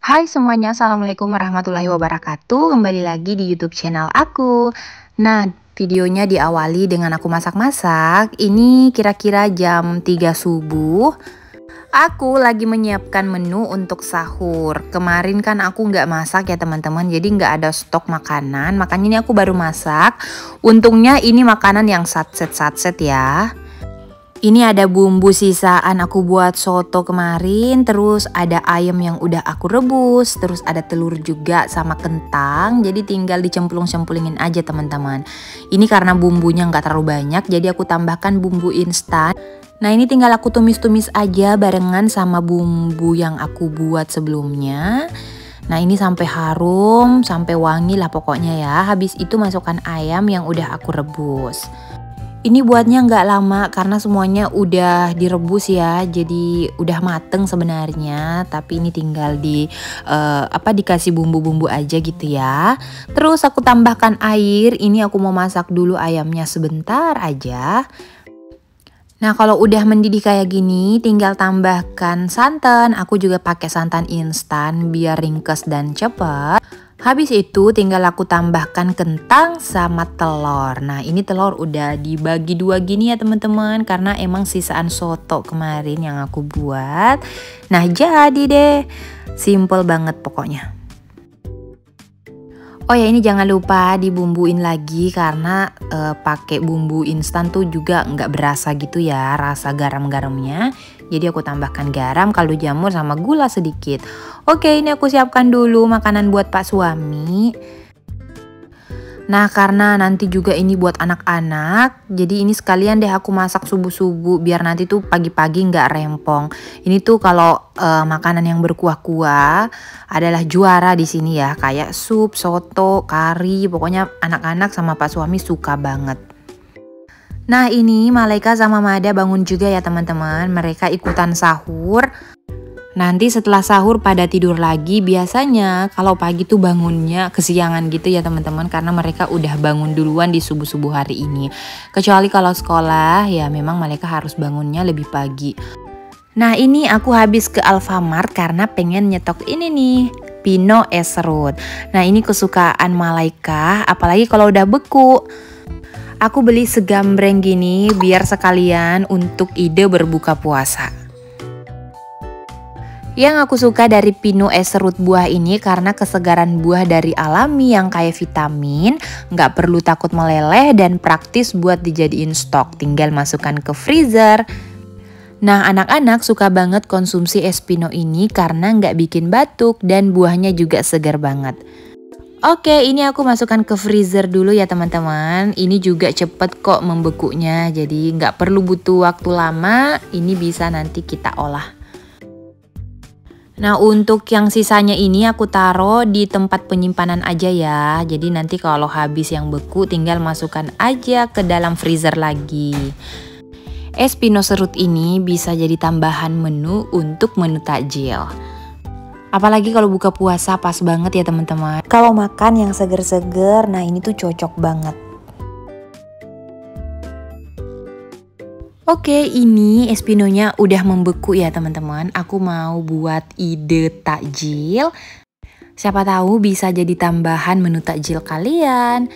Hai semuanya, Assalamualaikum warahmatullahi wabarakatuh. Kembali lagi di YouTube channel aku. Nah, videonya diawali dengan aku masak-masak. Ini kira-kira jam 3 subuh. Aku lagi menyiapkan menu untuk sahur. Kemarin kan aku nggak masak ya teman-teman, jadi nggak ada stok makanan. Makanya ini aku baru masak. Untungnya ini makanan yang satset-satset ya. Ini ada bumbu sisaan aku buat soto kemarin, terus ada ayam yang udah aku rebus, terus ada telur juga sama kentang. Jadi tinggal dicemplung-cemplungin aja teman-teman. Ini karena bumbunya nggak terlalu banyak, jadi aku tambahkan bumbu instan. Nah ini tinggal aku tumis-tumis aja barengan sama bumbu yang aku buat sebelumnya. Nah ini sampai harum, sampai wangi lah pokoknya ya. Habis itu masukkan ayam yang udah aku rebus. Ini buatnya nggak lama karena semuanya udah direbus ya, jadi udah mateng sebenarnya. Tapi ini tinggal dikasih bumbu-bumbu aja gitu ya. Terus aku tambahkan air. Ini aku mau masak dulu ayamnya sebentar aja. Nah kalau udah mendidih kayak gini, tinggal tambahkan santan. Aku juga pakai santan instan biar ringkes dan cepet. Habis itu tinggal aku tambahkan kentang sama telur. Nah ini telur udah dibagi dua gini ya teman-teman, karena emang sisaan soto kemarin yang aku buat. Nah jadi deh, simple banget pokoknya. Oh ya ini jangan lupa dibumbuin lagi karena pakai bumbu instan tuh juga nggak berasa gitu ya rasa garam-garamnya. Jadi aku tambahkan garam, kaldu jamur sama gula sedikit. Oke ini aku siapkan dulu makanan buat Pak suami. Nah karena nanti juga ini buat anak-anak, jadi ini sekalian deh aku masak subuh-subuh biar nanti tuh pagi-pagi nggak rempong. Ini tuh kalau makanan yang berkuah-kuah adalah juara di sini ya, kayak sup, soto, kari, pokoknya anak-anak sama Pak suami suka banget. Nah ini Malaika sama Mada bangun juga ya teman-teman, mereka ikutan sahur. Nanti setelah sahur pada tidur lagi, biasanya kalau pagi tuh bangunnya kesiangan gitu ya teman-teman, karena mereka udah bangun duluan di subuh-subuh hari ini. Kecuali kalau sekolah ya memang mereka harus bangunnya lebih pagi. Nah ini aku habis ke Alfamart karena pengen nyetok ini nih, Pino es serut. Nah ini kesukaan Malaika, apalagi kalau udah beku. Aku beli segambreng gini biar sekalian untuk ide berbuka puasa. Yang aku suka dari Pino es serut buah ini karena kesegaran buah dari alami yang kaya vitamin, nggak perlu takut meleleh dan praktis buat dijadiin stok, tinggal masukkan ke freezer. Nah anak-anak suka banget konsumsi es Pino ini karena nggak bikin batuk dan buahnya juga segar banget. Oke ini aku masukkan ke freezer dulu ya teman-teman. Ini juga cepet kok membekunya, jadi nggak perlu butuh waktu lama, ini bisa nanti kita olah. Nah untuk yang sisanya ini aku taruh di tempat penyimpanan aja ya. Jadi nanti kalau habis yang beku tinggal masukkan aja ke dalam freezer lagi. Es Pino serut ini bisa jadi tambahan menu untuk menu takjil. Apalagi kalau buka puasa pas banget ya teman-teman. Kalau makan yang seger-seger, nah ini tuh cocok banget. Oke ini es pinonya udah membeku ya teman-teman. Aku mau buat ide takjil. Siapa tahu bisa jadi tambahan menu takjil kalian.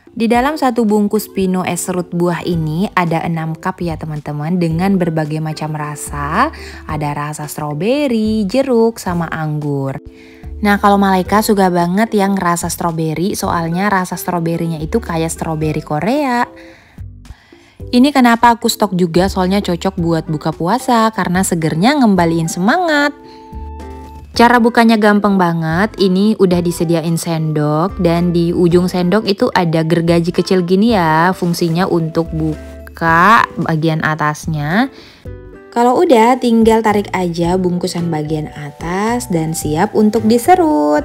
Di dalam satu bungkus Pino es serut buah ini ada 6 cup ya teman-teman, dengan berbagai macam rasa. Ada rasa stroberi, jeruk, sama anggur. Nah kalau Malaika suka banget yang rasa stroberi, soalnya rasa stroberinya itu kayak stroberi Korea. Ini kenapa aku stok juga, soalnya cocok buat buka puasa karena segernya ngembaliin semangat. Cara bukanya gampang banget, ini udah disediain sendok dan di ujung sendok itu ada gergaji kecil gini ya, fungsinya untuk buka bagian atasnya. Kalau udah tinggal tarik aja bungkusan bagian atas dan siap untuk diserut.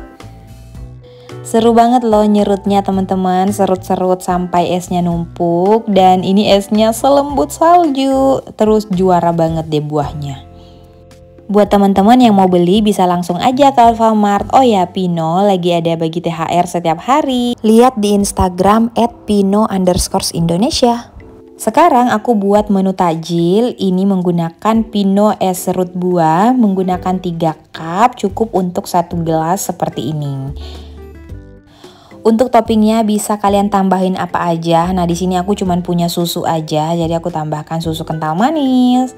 Seru banget loh nyerutnya teman-teman, serut-serut sampai esnya numpuk dan ini esnya selembut salju, terus juara banget deh buahnya. Buat teman-teman yang mau beli bisa langsung aja ke Alfamart. Oh ya Pino lagi ada bagi THR setiap hari. Lihat di Instagram @pino_Indonesia. Sekarang aku buat menu takjil, ini menggunakan Pino es serut buah, menggunakan 3 cup, cukup untuk 1 gelas seperti ini. Untuk toppingnya bisa kalian tambahin apa aja. Nah, di sini aku cuman punya susu aja, jadi aku tambahkan susu kental manis.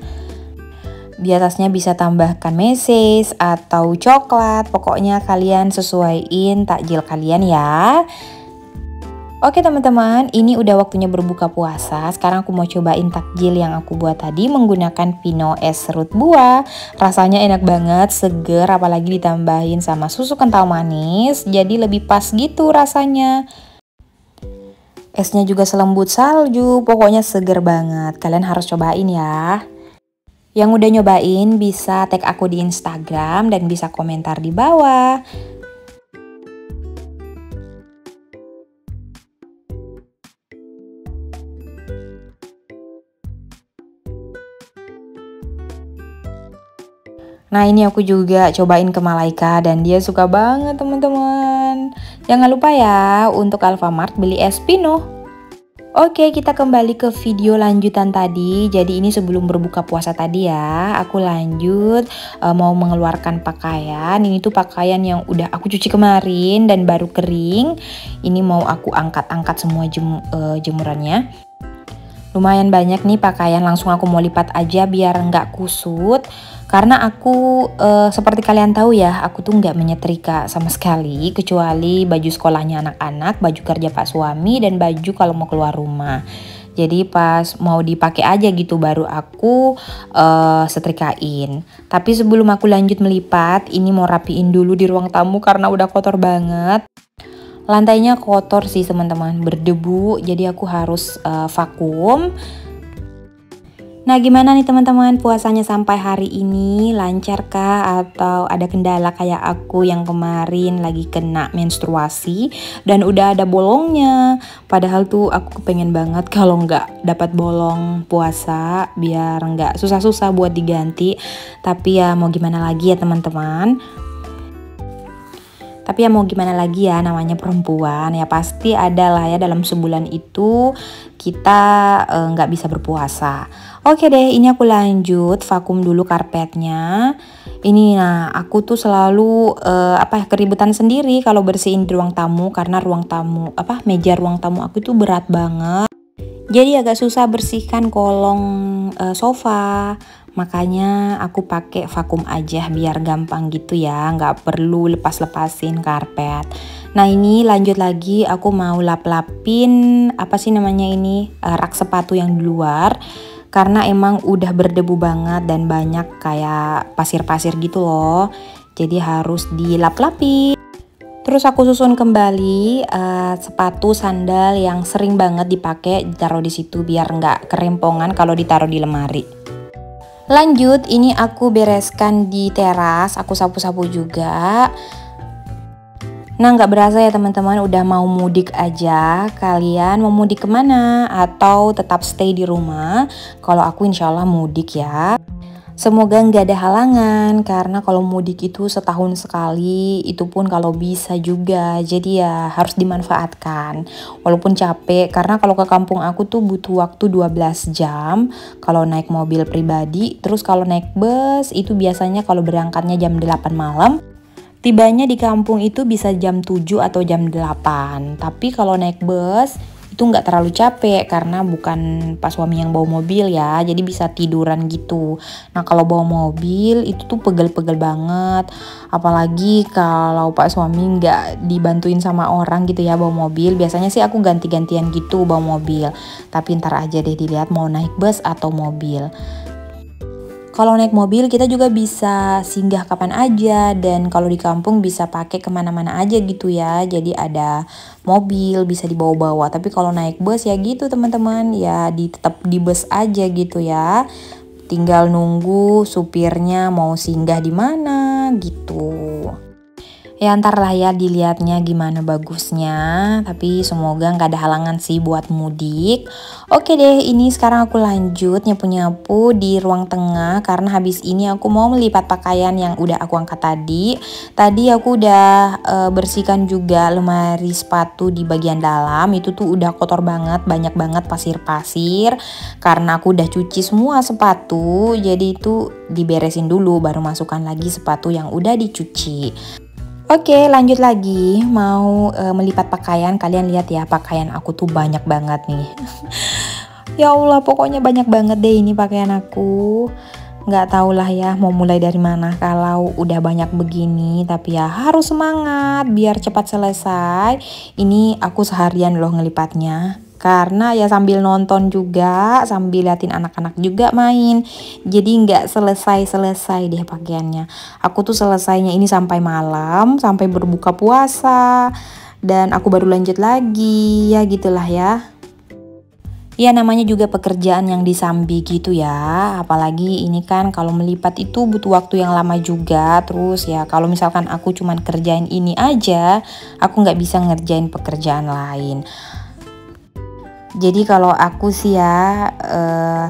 Di atasnya bisa tambahkan meses atau coklat, pokoknya kalian sesuaiin takjil kalian ya. Oke teman-teman, ini udah waktunya berbuka puasa. Sekarang aku mau cobain takjil yang aku buat tadi menggunakan Pino es serut buah. Rasanya enak banget, seger, apalagi ditambahin sama susu kental manis. Jadi lebih pas gitu rasanya. Esnya juga selembut salju, pokoknya seger banget. Kalian harus cobain ya. Yang udah nyobain bisa tag aku di Instagram dan bisa komentar di bawah. Nah, ini aku juga cobain ke Malaika dan dia suka banget teman-teman. Jangan lupa ya untuk Alfamart beli es Pino. Oke, kita kembali ke video lanjutan tadi. Jadi ini sebelum berbuka puasa tadi ya, aku lanjut mau mengeluarkan pakaian. Ini tuh pakaian yang udah aku cuci kemarin dan baru kering. Ini mau aku angkat-angkat semua jemurannya. Lumayan banyak nih pakaian, langsung aku mau lipat aja biar nggak kusut. Karena aku seperti kalian tahu ya, aku tuh nggak menyetrika sama sekali, kecuali baju sekolahnya anak-anak, baju kerja pak suami, dan baju kalau mau keluar rumah. Jadi pas mau dipakai aja gitu baru aku setrikain. Tapi sebelum aku lanjut melipat, ini mau rapiin dulu di ruang tamu karena udah kotor banget. Lantainya kotor sih teman-teman, berdebu, jadi aku harus vakum. Nah, gimana nih teman-teman puasanya sampai hari ini? Lancar kah atau ada kendala kayak aku yang kemarin lagi kena menstruasi dan udah ada bolongnya? Padahal tuh aku kepengen banget kalau nggak dapat bolong puasa biar nggak susah-susah buat diganti. Tapi ya mau gimana lagi ya teman-teman? Tapi ya mau gimana lagi ya, namanya perempuan ya pasti ada lah ya dalam sebulan itu kita nggak bisa berpuasa. Oke deh, ini aku lanjut vakum dulu karpetnya. Ini nah aku tuh selalu keributan sendiri kalau bersihin di ruang tamu karena ruang tamu meja ruang tamu aku tuh berat banget. Jadi agak susah bersihkan kolong sofa. Makanya aku pakai vakum aja biar gampang gitu ya, nggak perlu lepas-lepasin karpet. Nah ini lanjut lagi, aku mau lap-lapin rak sepatu yang di luar. Karena emang udah berdebu banget dan banyak kayak pasir-pasir gitu loh. Jadi harus dilap-lapin. Terus aku susun kembali sepatu sandal yang sering banget dipakai, ditaruh di situ biar nggak kerempongan kalau ditaruh di lemari. Lanjut, ini aku bereskan di teras, aku sapu-sapu juga. Nah, nggak berasa ya teman-teman, udah mau mudik aja. Kalian mau mudik kemana? Atau tetap stay di rumah? Kalau aku insya Allah mudik ya. Semoga nggak ada halangan, karena kalau mudik itu setahun sekali, itu pun kalau bisa juga. Jadi ya harus dimanfaatkan. Walaupun capek, karena kalau ke kampung aku tuh butuh waktu 12 jam. Kalau naik mobil pribadi, terus kalau naik bus, itu biasanya kalau berangkatnya jam 8 malam. Tibanya di kampung itu bisa jam 7 atau jam 8. Tapi kalau naik bus, itu nggak terlalu capek karena bukan pas suami yang bawa mobil ya, jadi bisa tiduran gitu. Nah kalau bawa mobil itu tuh pegel-pegel banget, apalagi kalau pak suami nggak dibantuin sama orang gitu ya bawa mobil. Biasanya sih aku ganti-gantian gitu bawa mobil, tapi ntar aja deh dilihat mau naik bus atau mobil. Kalau naik mobil kita juga bisa singgah kapan aja, dan kalau di kampung bisa pakai kemana-mana aja gitu ya. Jadi ada mobil bisa dibawa-bawa. Tapi kalau naik bus ya gitu teman-teman, ya tetap di bus aja gitu ya. Tinggal nunggu supirnya mau singgah di mana gitu. Ya ntar lah ya dilihatnya gimana bagusnya, tapi semoga nggak ada halangan sih buat mudik. Oke deh, ini sekarang aku lanjut nyapu-nyapu di ruang tengah karena habis ini aku mau melipat pakaian yang udah aku angkat tadi. Tadi aku udah bersihkan juga lemari sepatu di bagian dalam, itu tuh udah kotor banget, banyak banget pasir-pasir karena aku udah cuci semua sepatu, jadi itu diberesin dulu baru masukkan lagi sepatu yang udah dicuci. Oke, lanjut lagi mau melipat pakaian. Kalian lihat ya, pakaian aku tuh banyak banget nih. Ya Allah, pokoknya banyak banget deh ini pakaian aku. Nggak tau lah ya mau mulai dari mana kalau udah banyak begini. Tapi ya harus semangat biar cepat selesai. Ini aku seharian loh ngelipatnya. Karena ya sambil nonton juga, sambil liatin anak-anak juga main. Jadi nggak selesai-selesai deh pakaiannya. Aku tuh selesainya ini sampai malam, sampai berbuka puasa. Dan aku baru lanjut lagi, ya gitulah ya. Ya namanya juga pekerjaan yang disambi gitu ya. Apalagi ini kan kalau melipat itu butuh waktu yang lama juga. Terus ya kalau misalkan aku cuman kerjain ini aja, aku nggak bisa ngerjain pekerjaan lain. Jadi kalau aku sih ya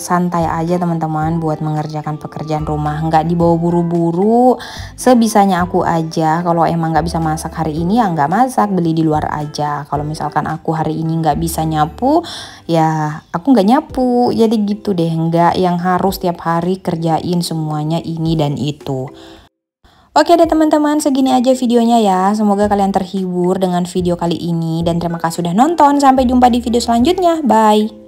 santai aja teman-teman buat mengerjakan pekerjaan rumah, nggak dibawa buru-buru, sebisanya aku aja. Kalau emang nggak bisa masak hari ini ya nggak masak, beli di luar aja. Kalau misalkan aku hari ini nggak bisa nyapu, ya aku nggak nyapu. Jadi gitu deh, nggak yang harus tiap hari kerjain semuanya ini dan itu. Oke deh teman-teman, segini aja videonya ya. Semoga kalian terhibur dengan video kali ini dan terima kasih sudah nonton. Sampai jumpa di video selanjutnya. Bye.